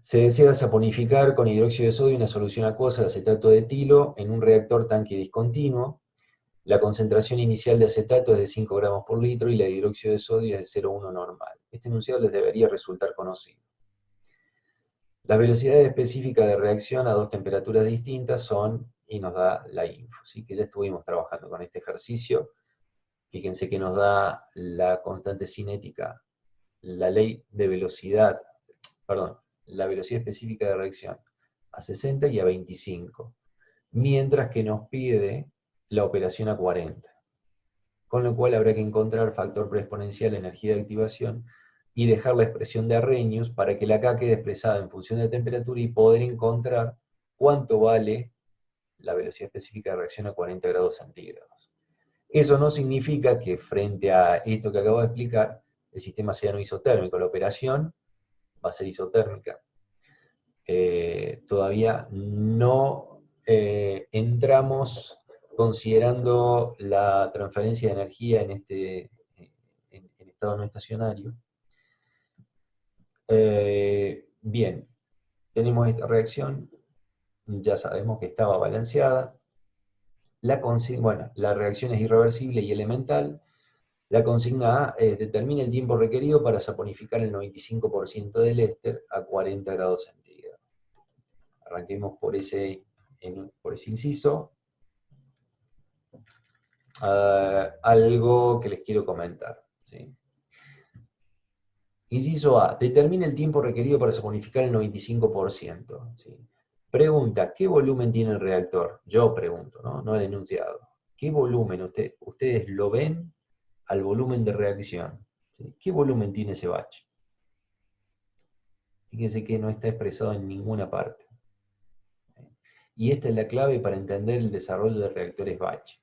Se desea saponificar con hidróxido de sodio una solución acuosa de acetato de etilo en un reactor tanque discontinuo. La concentración inicial de acetato es de 5 gramos por litro y la de hidróxido de sodio es de 0,1 normal. Este enunciado les debería resultar conocido. Las velocidades específicas de reacción a dos temperaturas distintas son, y nos da la info, ¿sí? Que ya estuvimos trabajando con este ejercicio. Fíjense que nos da la constante cinética, la ley de velocidad, perdón, la velocidad específica de reacción a 60 y a 25, mientras que nos pide la operación a 40. Con lo cual habrá que encontrar factor preexponencial energía de activación y dejar la expresión de Arrhenius para que la K quede expresada en función de temperatura y poder encontrar cuánto vale la velocidad específica de reacción a 40 grados centígrados. Eso no significa que frente a esto que acabo de explicar, el sistema sea no isotérmico. La operación va a ser isotérmica. Todavía no entramos considerando la transferencia de energía en estado no estacionario. Bien, tenemos esta reacción, ya sabemos que estaba balanceada. La reacción es irreversible y elemental. La consigna A es: determina el tiempo requerido para saponificar el 95% del éster a 40 grados centígrados. Arranquemos por ese inciso. Algo que les quiero comentar, ¿sí? Inciso A: determina el tiempo requerido para saponificar el 95%. ¿Sí? Pregunta: ¿qué volumen tiene el reactor? Yo pregunto, no el enunciado. ¿Qué volumen? Ustedes lo ven al volumen de reacción. ¿Sí? ¿Qué volumen tiene ese batch? Fíjense que no está expresado en ninguna parte. Y esta es la clave para entender el desarrollo de reactores batch.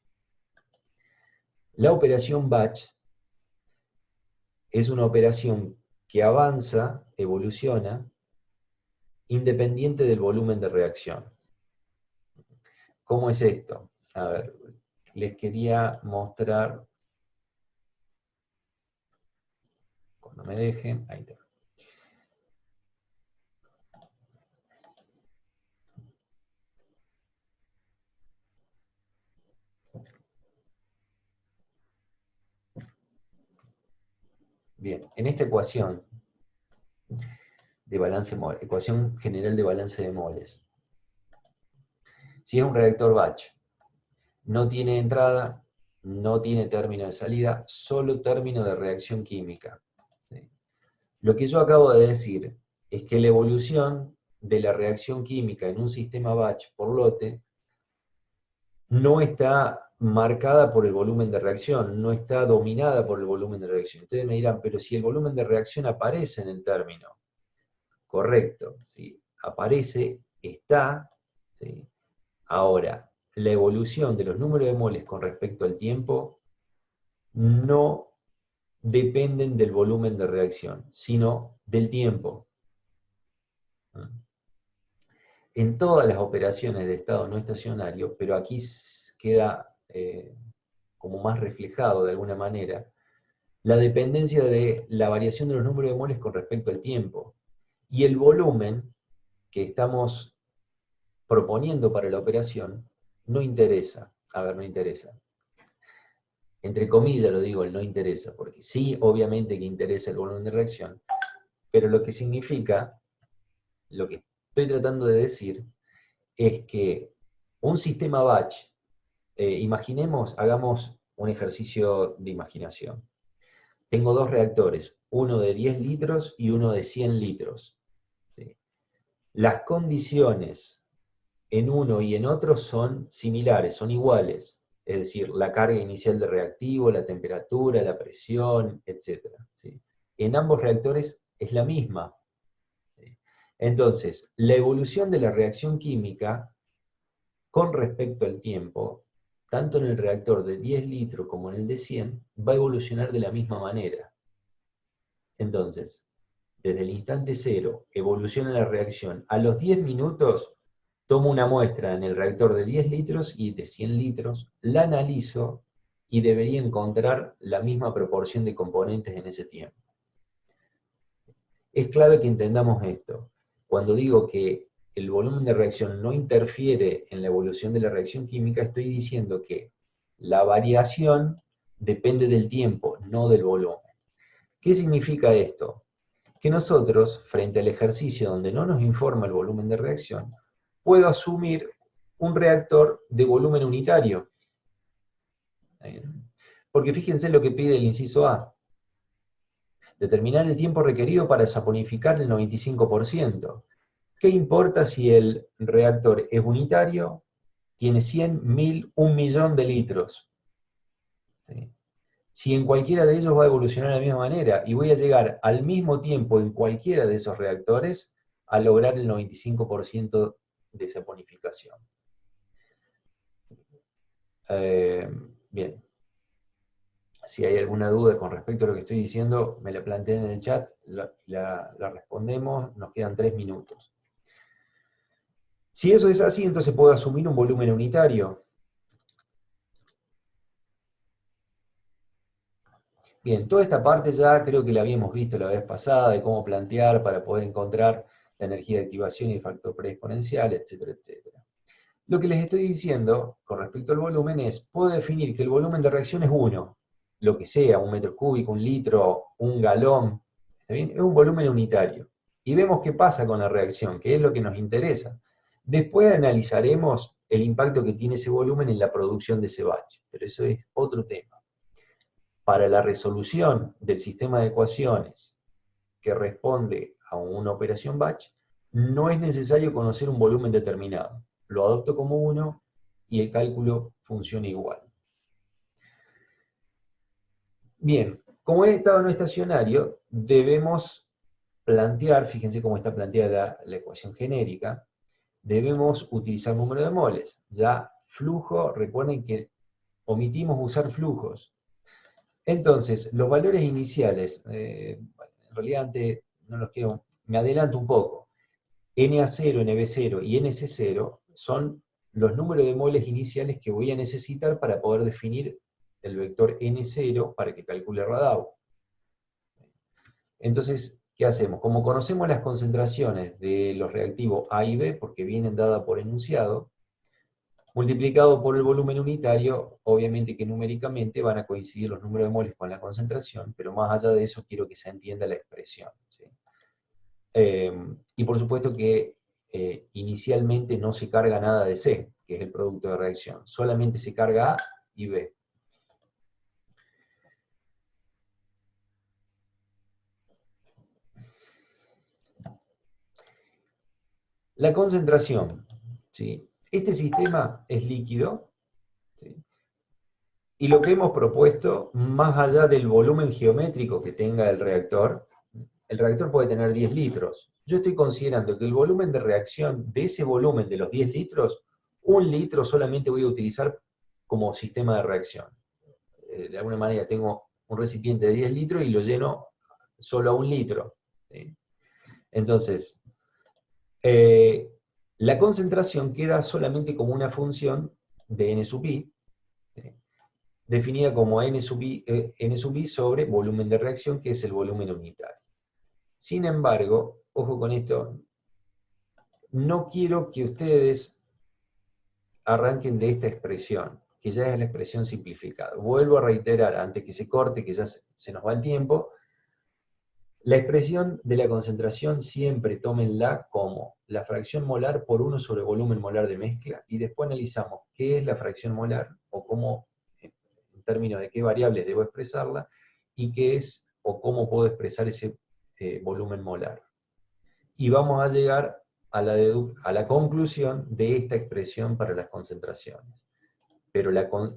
La operación batch es una operación que avanza, evoluciona, independiente del volumen de reacción. ¿Cómo es esto? A ver, les quería mostrar, cuando me dejen, ahí está. Bien, en esta ecuación de balance mol, ecuación general de balance de moles, si es un reactor batch, no tiene entrada, no tiene término de salida, solo término de reacción química. ¿Sí? Lo que yo acabo de decir es que la evolución de la reacción química en un sistema batch por lote no está marcada por el volumen de reacción, no está dominada por el volumen de reacción. Ustedes me dirán, pero si el volumen de reacción aparece en el término, correcto, ¿sí? Aparece, está, ¿sí? Ahora, la evolución de los números de moles con respecto al tiempo no dependen del volumen de reacción, sino del tiempo. En todas las operaciones de estado no estacionario, pero aquí queda como más reflejado de alguna manera, la dependencia de la variación de los números de moles con respecto al tiempo. Y el volumen que estamos proponiendo para la operación no interesa. A ver, no interesa. Entre comillas lo digo, el no interesa, porque sí, obviamente que interesa el volumen de reacción, pero lo que significa, lo que estoy tratando de decir, es que un sistema batch, hagamos un ejercicio de imaginación. Tengo dos reactores, uno de 10 litros y uno de 100 litros. ¿Sí? Las condiciones en uno y en otro son similares, son iguales. Es decir, la carga inicial de reactivo, la temperatura, la presión, etc. ¿Sí? En ambos reactores es la misma. ¿Sí? Entonces, la evolución de la reacción química con respecto al tiempo, tanto en el reactor de 10 litros como en el de 100, va a evolucionar de la misma manera. Entonces, desde el instante cero, evoluciona la reacción. A los 10 minutos, tomo una muestra en el reactor de 10 litros y de 100 litros, la analizo y debería encontrar la misma proporción de componentes en ese tiempo. Es clave que entendamos esto. cuando digo que el volumen de reacción no interfiere en la evolución de la reacción química, estoy diciendo que la variación depende del tiempo, no del volumen. ¿Qué significa esto? Que nosotros, frente al ejercicio donde no nos informa el volumen de reacción, puedo asumir un reactor de volumen unitario. Porque fíjense lo que pide el inciso A. Determinar el tiempo requerido para saponificar el 95%. ¿Qué importa si el reactor es unitario, tiene 100, 1000, 1.000.000 de litros? ¿Sí? Si en cualquiera de ellos va a evolucionar de la misma manera, y voy a llegar al mismo tiempo en cualquiera de esos reactores a lograr el 95% de saponificación. Bien. Si hay alguna duda con respecto a lo que estoy diciendo, me la plantean en el chat, la respondemos, nos quedan 3 minutos. Si eso es así, entonces puedo asumir un volumen unitario. Bien, toda esta parte ya creo que la habíamos visto la vez pasada, de cómo plantear para poder encontrar la energía de activación y el factor preexponencial, etcétera, etcétera. Lo que les estoy diciendo con respecto al volumen es, puedo definir que el volumen de reacción es 1, lo que sea, 1 metro cúbico, 1 litro, 1 galón, ¿está bien? Es un volumen unitario. Y vemos qué pasa con la reacción, que es lo que nos interesa. Después analizaremos el impacto que tiene ese volumen en la producción de ese batch, pero eso es otro tema. Para la resolución del sistema de ecuaciones que responde a una operación batch, no es necesario conocer un volumen determinado. Lo adopto como 1 y el cálculo funciona igual. Bien, como es estado no estacionario, debemos plantear, fíjense cómo está planteada la ecuación genérica, debemos utilizar número de moles. Ya flujo, recuerden que omitimos usar flujos. Entonces, los valores iniciales, en realidad antes no los quiero, me adelanto un poco. Na0, Nb0 y Nc0 son los números de moles iniciales que voy a necesitar para poder definir el vector N0 para que calcule Radau. Entonces, ¿qué hacemos? Como conocemos las concentraciones de los reactivos A y B, porque vienen dadas por enunciado, multiplicado por el volumen unitario, obviamente que numéricamente van a coincidir los números de moles con la concentración, pero más allá de eso quiero que se entienda la expresión, ¿sí? Y por supuesto que inicialmente no se carga nada de C, que es el producto de reacción, solamente se carga A y B. La concentración, ¿sí? Este sistema es líquido, ¿sí? Y lo que hemos propuesto, más allá del volumen geométrico que tenga el reactor puede tener 10 litros. Yo estoy considerando que el volumen de reacción de ese volumen de los 10 litros, 1 litro solamente voy a utilizar como sistema de reacción. De alguna manera tengo un recipiente de 10 litros y lo lleno solo a 1 litro. ¿Sí? Entonces, la concentración queda solamente como una función de N sub I, ¿sí? Definida como N sub I sobre volumen de reacción, que es el volumen unitario. Sin embargo, ojo con esto, no quiero que ustedes arranquen de esta expresión, que ya es la expresión simplificada. Vuelvo a reiterar, antes que se corte, que ya se nos va el tiempo, la expresión de la concentración siempre tómenla como la fracción molar por 1 sobre volumen molar de mezcla, y después analizamos qué es la fracción molar, o cómo, en términos de qué variables debo expresarla, y qué es, o cómo puedo expresar ese volumen molar. Y vamos a llegar a la conclusión de esta expresión para las concentraciones. Pero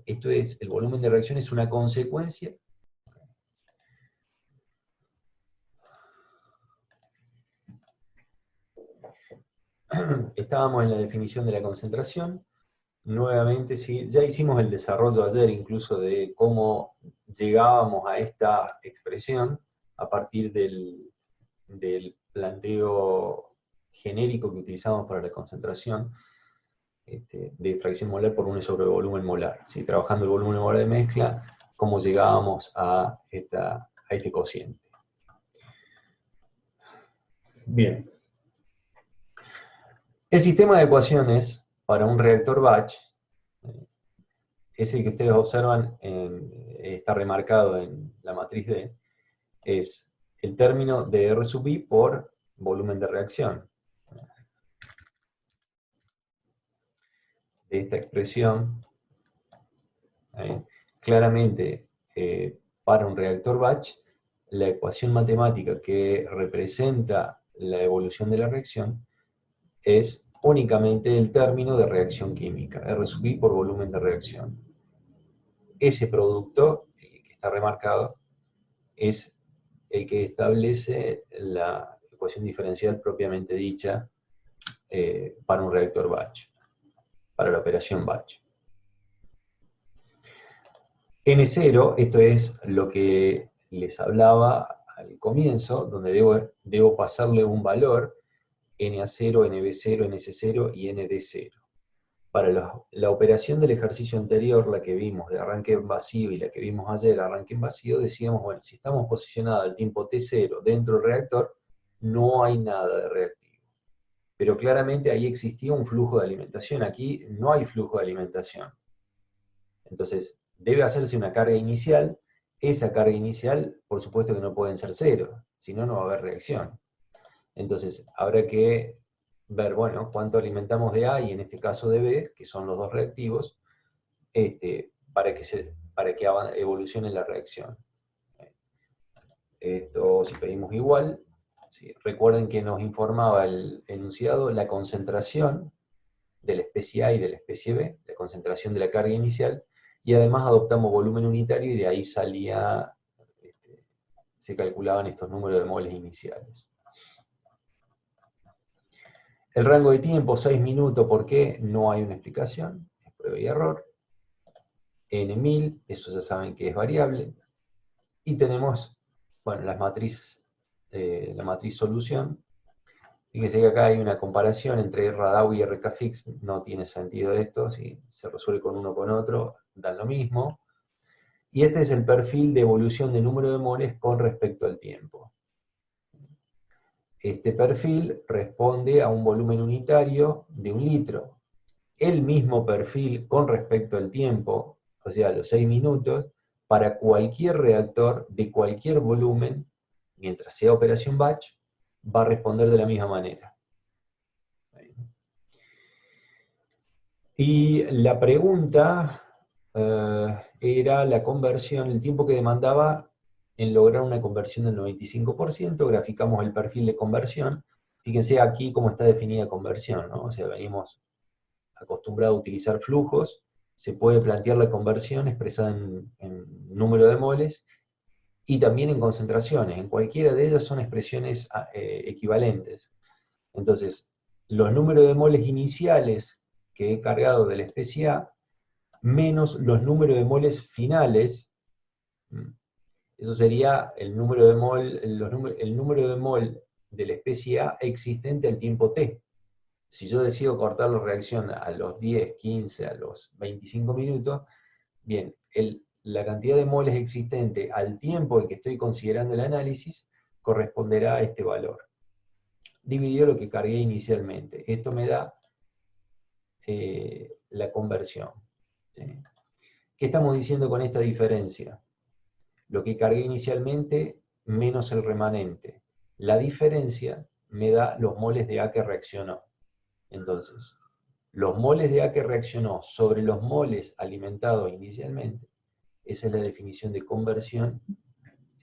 esto es, el volumen de reacción es una consecuencia. Estábamos en la definición de la concentración. Nuevamente, sí, ya hicimos el desarrollo ayer incluso de cómo llegábamos a esta expresión a partir del planteo genérico que utilizamos para la concentración de fracción molar por 1 sobre volumen molar. ¿Sí? Trabajando el volumen molar de mezcla, cómo llegábamos a este cociente. Bien. El sistema de ecuaciones para un reactor batch, ese que ustedes observan, está remarcado en la matriz D, es el término de R sub I por volumen de reacción. De esta expresión, claramente, para un reactor batch, la ecuación matemática que representa la evolución de la reacción es únicamente el término de reacción química, R sub I por volumen de reacción. Ese producto, que está remarcado, es el que establece la ecuación diferencial propiamente dicha para un reactor batch, para la operación batch. N0, esto es lo que les hablaba al comienzo, donde debo pasarle un valor, NA0, NB0, NC0 y ND0. Para la operación del ejercicio anterior, la que vimos de arranque en vacío y la que vimos ayer, arranque en vacío, decíamos, bueno, si estamos posicionados al tiempo T0 dentro del reactor, no hay nada de reactivo. Pero claramente ahí existía un flujo de alimentación, aquí no hay flujo de alimentación. Entonces, debe hacerse una carga inicial, esa carga inicial, por supuesto que no pueden ser cero, si no, no va a haber reacción. Entonces, habrá que ver, bueno, cuánto alimentamos de A y en este caso de B, que son los dos reactivos, para que evolucione la reacción. Esto, si pedimos igual, ¿sí? Recuerden que nos informaba el enunciado la concentración de la especie A y de la especie B, la concentración de la carga inicial, y además adoptamos volumen unitario y de ahí salía, se calculaban estos números de moles iniciales. El rango de tiempo, 6 minutos, ¿por qué? No hay una explicación, es prueba y error. N1000, eso ya saben que es variable. Y tenemos, bueno, la matriz solución. Fíjense que acá hay una comparación entre RADAU y RKFix, no tiene sentido esto, si se resuelve con uno o con otro, dan lo mismo. Y este es el perfil de evolución de número de moles con respecto al tiempo. Este perfil responde a un volumen unitario de 1 litro. El mismo perfil con respecto al tiempo, o sea, los 6 minutos, para cualquier reactor de cualquier volumen, mientras sea operación batch, va a responder de la misma manera. Y la pregunta era la conversión, el tiempo que demandaba en lograr una conversión del 95%, graficamos el perfil de conversión. Fíjense aquí cómo está definida conversión, ¿no? O sea, venimos acostumbrados a utilizar flujos, se puede plantear la conversión expresada en número de moles, y también en concentraciones. En cualquiera de ellas son expresiones equivalentes. Entonces, los números de moles iniciales que he cargado de la especie A, menos los números de moles finales, eso sería el número de mol, el número de mol de la especie A existente al tiempo T. Si yo decido cortar la reacción a los 10, 15, a los 25 minutos, bien, la cantidad de moles existente al tiempo en que estoy considerando el análisis corresponderá a este valor, dividido lo que cargué inicialmente. Esto me da la conversión. ¿Sí? ¿Qué estamos diciendo con esta diferencia? Lo que cargué inicialmente menos el remanente. La diferencia me da los moles de A que reaccionó. Entonces, los moles de A que reaccionó sobre los moles alimentados inicialmente, esa es la definición de conversión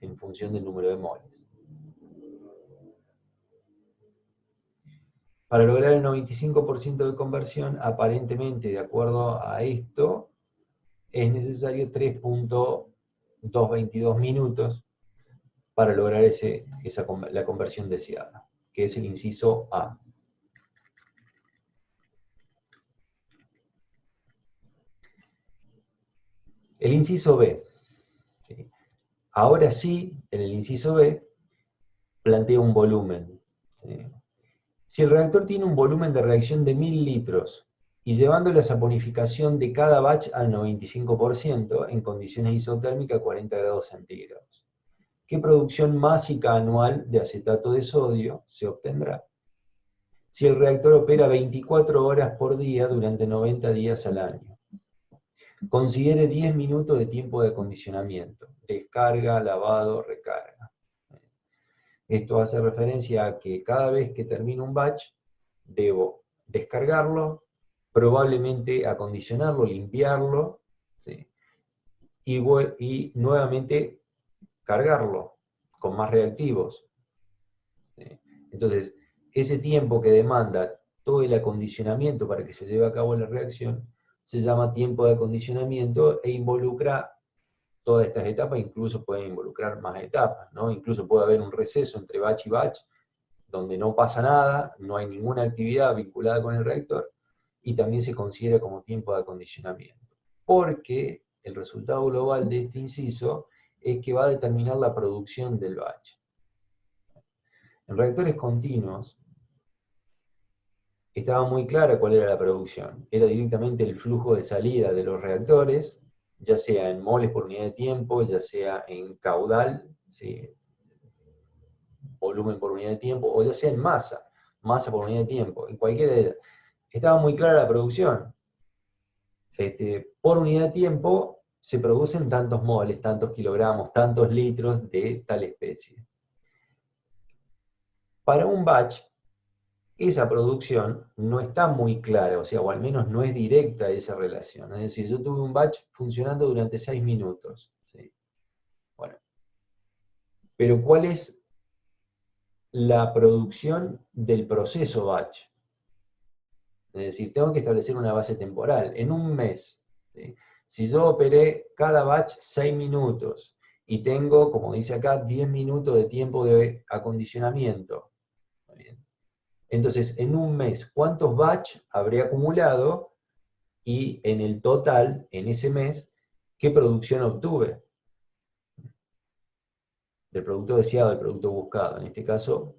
en función del número de moles. Para lograr el 95% de conversión, aparentemente, de acuerdo a esto, es necesario 3.222 minutos para lograr la conversión deseada, que es el inciso A. El inciso B. ¿Sí? Ahora sí, en el inciso B, planteo un volumen. ¿Sí? Si el reactor tiene un volumen de reacción de 1000 litros, y llevando la saponificación de cada batch al 95%, en condiciones isotérmicas 40 grados centígrados, ¿qué producción másica anual de acetato de sodio se obtendrá? si el reactor opera 24 horas por día durante 90 días al año. Considere 10 minutos de tiempo de acondicionamiento, descarga, lavado, recarga. Esto hace referencia a que cada vez que termino un batch, debo descargarlo, probablemente acondicionarlo, limpiarlo, ¿sí? y nuevamente cargarlo con más reactivos. ¿Sí? Entonces, ese tiempo que demanda todo el acondicionamiento para que se lleve a cabo la reacción, se llama tiempo de acondicionamiento e involucra todas estas etapas, incluso pueden involucrar más etapas, ¿no? Incluso puede haber un receso entre batch y batch, donde no pasa nada, no hay ninguna actividad vinculada con el reactor, y también se considera como tiempo de acondicionamiento. Porque el resultado global de este inciso es que va a determinar la producción del batch. En reactores continuos, estaba muy clara cuál era la producción. Era directamente el flujo de salida de los reactores, ya sea en moles por unidad de tiempo, ya sea en caudal, ¿sí? Volumen por unidad de tiempo, o ya sea en masa, masa por unidad de tiempo, en cualquiera de ellas. Estaba muy clara la producción. Por unidad de tiempo se producen tantos moles, tantos kilogramos, tantos litros de tal especie. Para un batch, esa producción no está muy clara, o sea, o al menos no es directa esa relación. Es decir, yo tuve un batch funcionando durante 6 minutos. ¿Sí? Bueno, pero ¿cuál es la producción del proceso batch? Es decir, tengo que establecer una base temporal. En un mes, ¿sí? Si yo operé cada batch 6 minutos y tengo, como dice acá, 10 minutos de tiempo de acondicionamiento, ¿bien? Entonces, en un mes, ¿cuántos batch habré acumulado? Y en el total, en ese mes, ¿qué producción obtuve? Del producto deseado, del producto buscado. En este caso,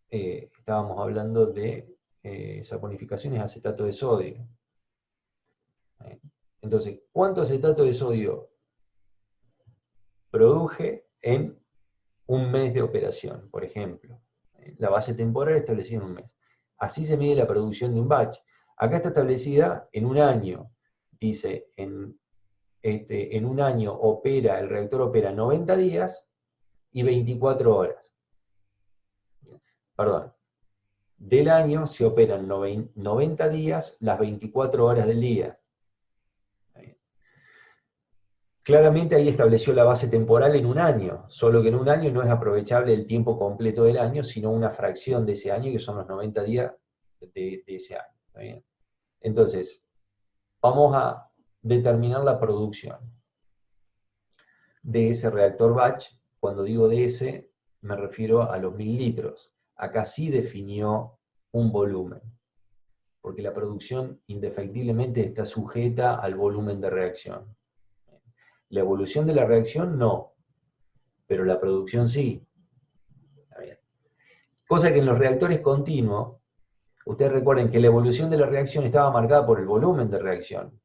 estábamos hablando de saponificaciones de acetato de sodio. Entonces, ¿cuánto acetato de sodio produje en un mes de operación, por ejemplo? La base temporal establecida en un mes. Así se mide la producción de un batch. Acá está establecida en un año. Dice, en un año el reactor opera 90 días y 24 horas. Perdón. Del año se operan 90 días las 24 horas del día. Claramente ahí estableció la base temporal en un año, solo que en un año no es aprovechable el tiempo completo del año, sino una fracción de ese año, que son los 90 días de ese año. ¿Está bien? Entonces, vamos a determinar la producción de ese reactor batch. Cuando digo de ese, me refiero a los 1000 litros. Acá sí definió un volumen, porque la producción indefectiblemente está sujeta al volumen de reacción. La evolución de la reacción no, pero la producción sí. Está bien. Cosa que en los reactores continuos, ustedes recuerden que la evolución de la reacción estaba marcada por el volumen de reacción.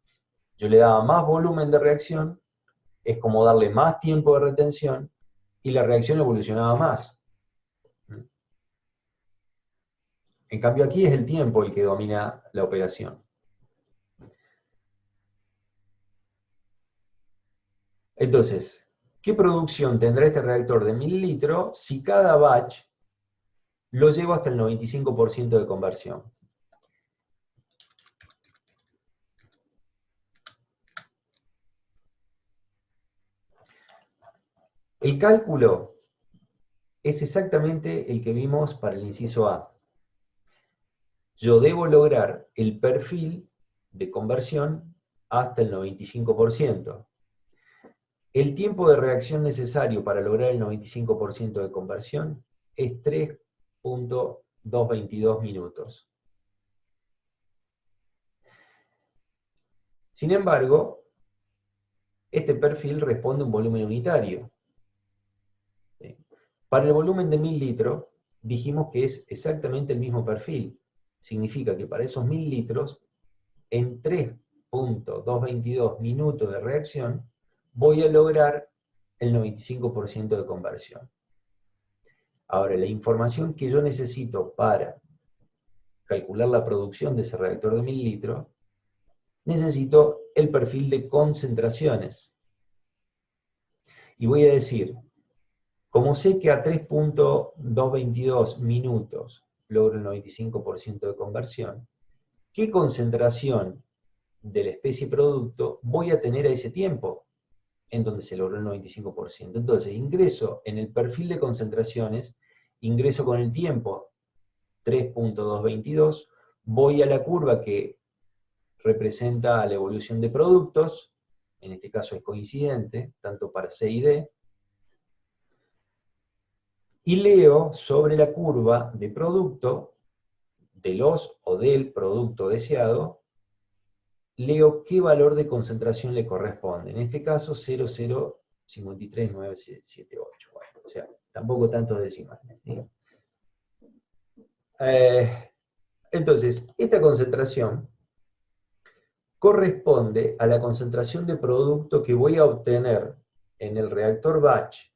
Yo le daba más volumen de reacción, es como darle más tiempo de retención, y la reacción evolucionaba más. En cambio aquí es el tiempo el que domina la operación. Entonces, ¿qué producción tendrá este reactor de 1000 litros si cada batch lo llevo hasta el 95% de conversión? El cálculo es exactamente el que vimos para el inciso A. Yo debo lograr el perfil de conversión hasta el 95%. El tiempo de reacción necesario para lograr el 95% de conversión es 3.222 minutos. Sin embargo, este perfil responde a un volumen unitario. ¿Sí? Para el volumen de 1000 litros, dijimos que es exactamente el mismo perfil. Significa que para esos 1000 litros, en 3.222 minutos de reacción, voy a lograr el 95% de conversión. Ahora, la información que yo necesito para calcular la producción de ese reactor de 1000 litros, necesito el perfil de concentraciones. Y voy a decir, como sé que a 3.222 minutos logro el 95% de conversión, ¿qué concentración de la especie producto voy a tener a ese tiempo en donde se logró el 95%? Entonces, ingreso en el perfil de concentraciones, ingreso con el tiempo 3.222, voy a la curva que representa la evolución de productos, en este caso es coincidente, tanto para C y D, y leo sobre la curva de producto, de los o del producto deseado, leo qué valor de concentración le corresponde. En este caso, 0,053978. Bueno, o sea, tampoco tantos decimales, ¿sí? Entonces, esta concentración corresponde a la concentración de producto que voy a obtener en el reactor batch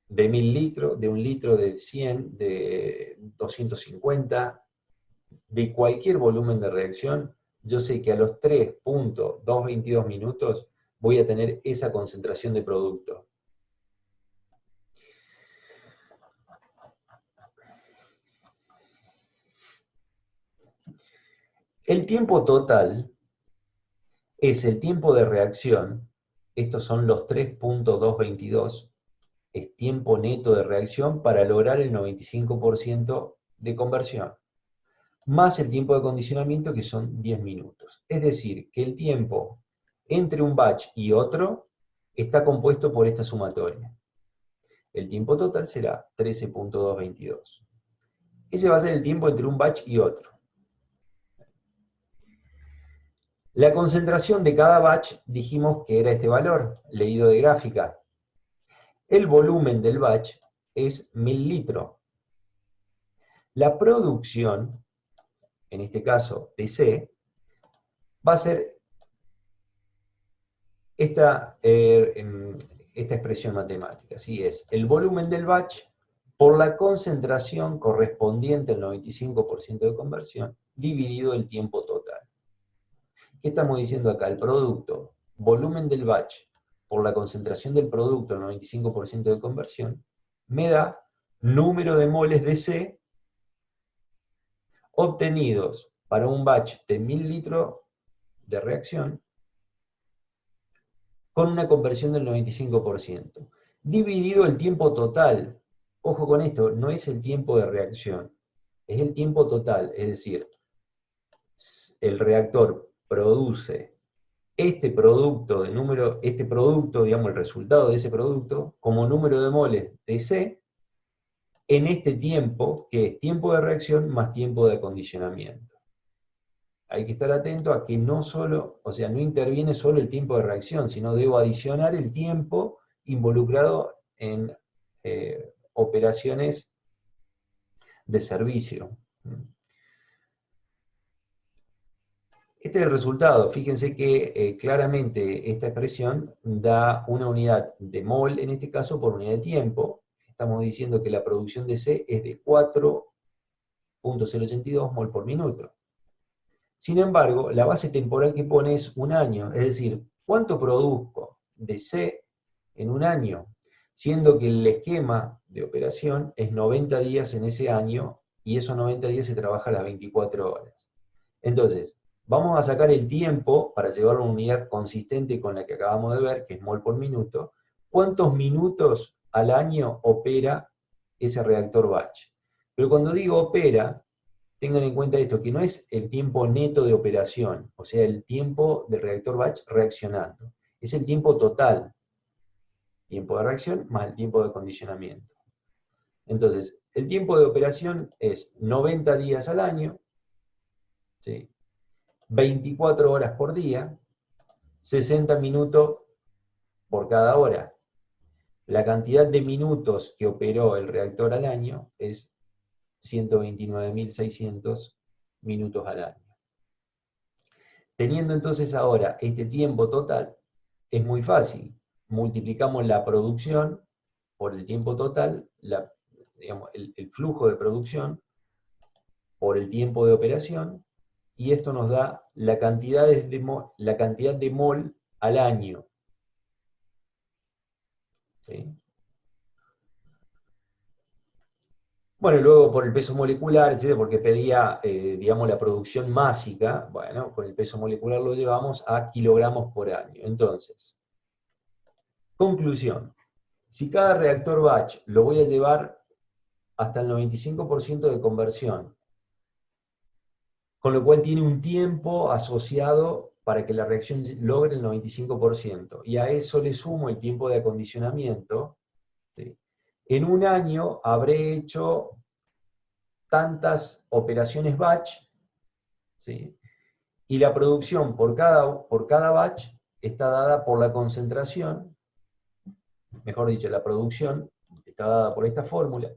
de 1000 litros, de 1 litro, de 100, de 250, de cualquier volumen de reacción. Yo sé que a los 3.222 minutos voy a tener esa concentración de producto. El tiempo total es el tiempo de reacción, estos son los 3.222, es tiempo neto de reacción para lograr el 95% de conversión, más el tiempo de condicionamiento que son 10 minutos. Es decir, que el tiempo entre un batch y otro está compuesto por esta sumatoria. El tiempo total será 13.222. Ese va a ser el tiempo entre un batch y otro. La concentración de cada batch dijimos que era este valor, leído de gráfica. El volumen del batch es 1000 litros. La producción, en este caso de C, va a ser esta expresión matemática. ¿Sí? Es el volumen del batch por la concentración correspondiente al 95% de conversión dividido el tiempo total. ¿Qué estamos diciendo acá? El producto, volumen del batch por la concentración del producto al 95% de conversión, me da número de moles de C obtenidos para un batch de 1000 litros de reacción con una conversión del 95%, dividido el tiempo total. Ojo con esto, no es el tiempo de reacción, es el tiempo total, es decir, el reactor produce este producto, digamos, el resultado de ese producto, como número de moles de C, en este tiempo, que es tiempo de reacción más tiempo de acondicionamiento. Hay que estar atento a que no solo, o sea, no interviene solo el tiempo de reacción, sino debo adicionar el tiempo involucrado en operaciones de servicio. Este es el resultado. Fíjense que claramente esta expresión da una unidad de mol, en este caso, por unidad de tiempo. Estamos diciendo que la producción de C es de 4.082 mol por minuto. Sin embargo, la base temporal que pone es un año, es decir, ¿cuánto produzco de C en un año? Siendo que el esquema de operación es 90 días en ese año, y esos 90 días se trabaja a las 24 horas. Entonces, vamos a sacar el tiempo para llevarlo a una unidad consistente con la que acabamos de ver, que es mol por minuto. ¿Cuántos minutos al año opera ese reactor batch? Pero cuando digo opera, tengan en cuenta esto, que no es el tiempo neto de operación, o sea, el tiempo del reactor batch reaccionando. Es el tiempo total. Tiempo de reacción más el tiempo de acondicionamiento. Entonces, el tiempo de operación es 90 días al año, ¿sí? 24 horas por día, 60 minutos por cada hora. La cantidad de minutos que operó el reactor al año es 129.600 minutos al año. Teniendo entonces ahora este tiempo total, es muy fácil. Multiplicamos la producción por el tiempo total, digamos, el flujo de producción, por el tiempo de operación, y esto nos da la cantidad de mol al año. ¿Sí? Bueno, y luego por el peso molecular, etcétera, porque pedía, digamos, la producción másica, bueno, con el peso molecular lo llevamos a kilogramos por año. Entonces, conclusión, si cada reactor batch lo voy a llevar hasta el 95% de conversión, con lo cual tiene un tiempo asociado para que la reacción logre el 95%, y a eso le sumo el tiempo de acondicionamiento, ¿sí? En un año habré hecho tantas operaciones batch, ¿sí? Y la producción por cada batch está dada por la concentración, mejor dicho, la producción está dada por esta fórmula,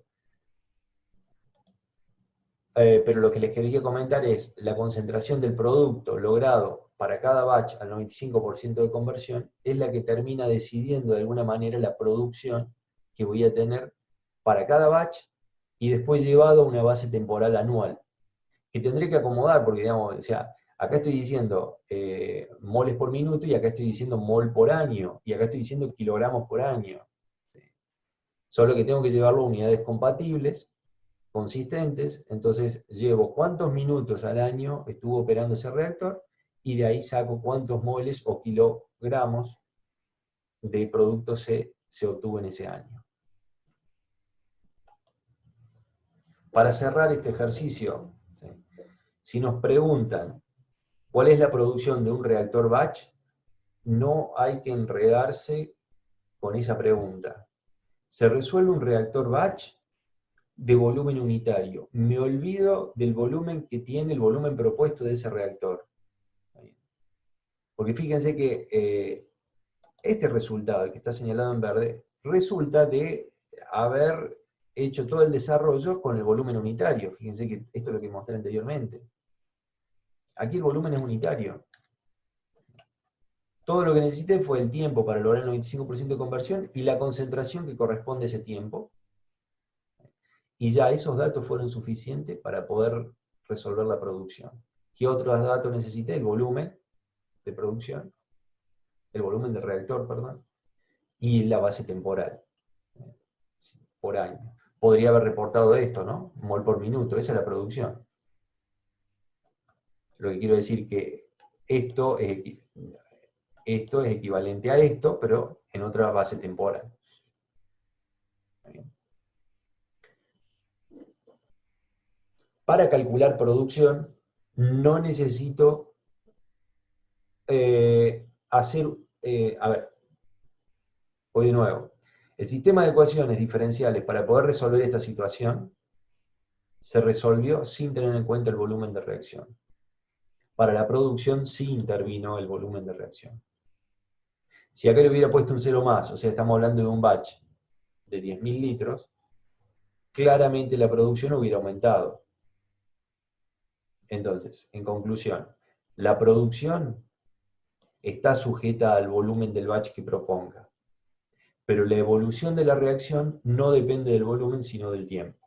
pero lo que les quería comentar es la concentración del producto logrado para cada batch al 95% de conversión es la que termina decidiendo de alguna manera la producción que voy a tener para cada batch y después llevado a una base temporal anual, que tendré que acomodar, porque digamos, o sea, acá estoy diciendo moles por minuto y acá estoy diciendo mol por año, y acá estoy diciendo kilogramos por año. Solo que tengo que llevarlo a unidades compatibles, consistentes, entonces llevo cuántos minutos al año estuvo operando ese reactor, y de ahí saco cuántos moles o kilogramos de producto se obtuvo en ese año. Para cerrar este ejercicio, ¿sí? Si nos preguntan cuál es la producción de un reactor batch, no hay que enredarse con esa pregunta. Se resuelve un reactor batch de volumen unitario. Me olvido del volumen que tiene el volumen propuesto de ese reactor. Porque fíjense que este resultado, el que está señalado en verde, resulta de haber hecho todo el desarrollo con el volumen unitario. Fíjense que esto es lo que mostré anteriormente. Aquí el volumen es unitario. Todo lo que necesité fue el tiempo para lograr el 95% de conversión y la concentración que corresponde a ese tiempo. Y ya esos datos fueron suficientes para poder resolver la producción. ¿Qué otros datos necesité? El volumen de producción, el volumen del reactor, perdón, y la base temporal, por año. Podría haber reportado esto, ¿no? Mol por minuto, esa es la producción. Lo que quiero decir que esto es equivalente a esto, pero en otra base temporal. Para calcular producción, no necesito a ver, voy de nuevo. El sistema de ecuaciones diferenciales para poder resolver esta situación se resolvió sin tener en cuenta el volumen de reacción. Para la producción sí intervino el volumen de reacción. Si acá le hubiera puesto un cero más, o sea, estamos hablando de un batch de 10.000 litros, claramente la producción hubiera aumentado. Entonces, en conclusión, la producción está sujeta al volumen del batch que proponga, pero la evolución de la reacción no depende del volumen, sino del tiempo.